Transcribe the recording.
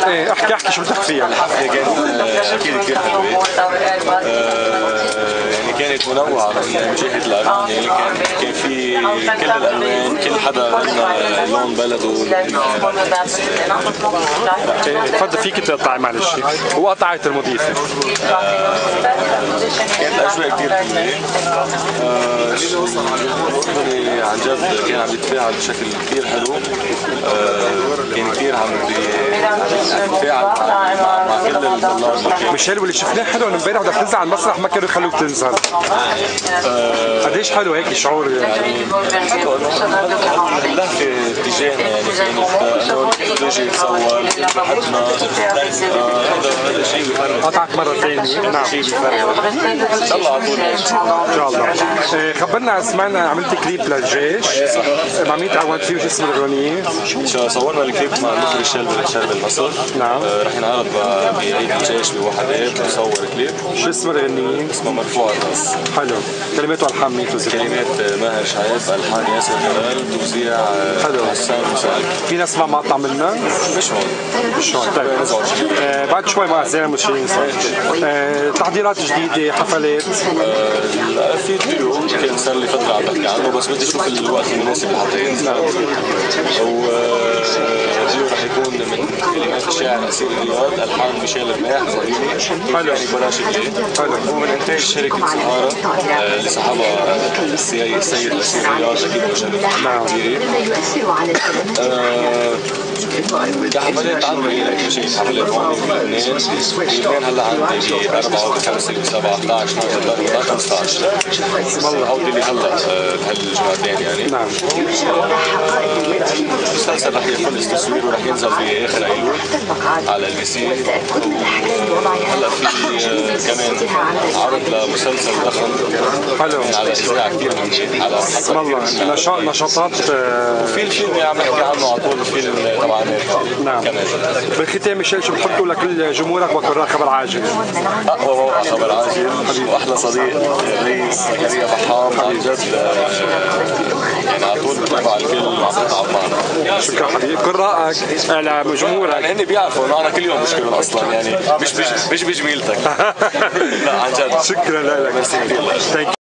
ايه احكي شو بدك فيها. الحفلة كانت اكيد كثير حلوة. يعني كانت منوعة من جهة الأغاني، كان في كل الألوان، كل حدا عندنا لون بلده. تفضل فيك تقطعي معلش، وقطعت المضيفة. كانت الأجواء كثير حلوة. الأردني عن جد كان عم يتفاعل بشكل كثير حلو. كان كثير عم يتفاعل مع كل الطلاب. ميشيل واللي شفناه حلو انه امبارح بدك تنزل على المسرح ما كانوا يخلوك تنزل. قديش حلو هيك شعور يعني. اللهفة اتجاهنا يعني كانت انه تيجي تصور بحبنا. هذا شيء بيفرق. قطعت مرة ثانية. نعم. شيء بيفرق. ان شاء الله على طول ان شاء الله. خبرنا سمعنا عملت كليب للجيش مع مين تعاونت فيه وشو اسم الاغنية؟ صورنا الكليب مع المخرج شرب النصر. نعم. رح ينعرض بعيد الجيش بواحد اب وصور كليب. شو اسم الاغنية؟ اسمها مرفوع الراس. حلو. كلمات والحان مين توزيع؟ كلمات ماهر شعيب، الحان ياسر جلال، توزيع حسان مساعد. في ناس ما مقطع منا؟ مش هون. مش هون. طيب. بعد شوي مع اعزائنا المشاهدين تحضيرات جديدة، حفلات. في فيديو كان صار لي فترة عم بحكي عنه، بس بدي اشوف الوقت المناسب لحتى ينزل. الفيديو رح يكون من كلمات الشاعر أسير رياض، الحان ميشيل رماح زميلي. حلو. حلو. ومن انتاج شركة سهارة اللي صاحبها السيد أسير رياض اكيد مشرف. نعم. حفلات عندي لك شيء، حفلات هون بلبنان هلا عندي 4 و5 و7 11 12 15. والله عودي لي هلا بهالجمعتين يعني. نعم. المسلسل رح يخلص تصويره ورح ينزل باخر ايلول على البي سي. هلا في كمان عرض لمسلسل ضخم. حلو. على اذاعه كثير على بسم الله نشاطات. وفي الفيلم اللي عم نحكي عنه على طول، الفيلم تبع امريكا. نعم. بالختام ميشيل شو بتحطوا لكل جمهورك وقراء خبر عاجل؟ اقوى موقع خبر عاجل واحلى صديق الرئيس زكريا بحام. عن جد يعني على طول بتابع الكل عم تتعب معنا. شكرا حبيبي. قراءك لجمهورك يعني هن بيعرفوا انه انا كل يوم بشكرهم اصلا يعني مش بجميلتك. لا عن جد. شكرا لك. ميرسي كثير.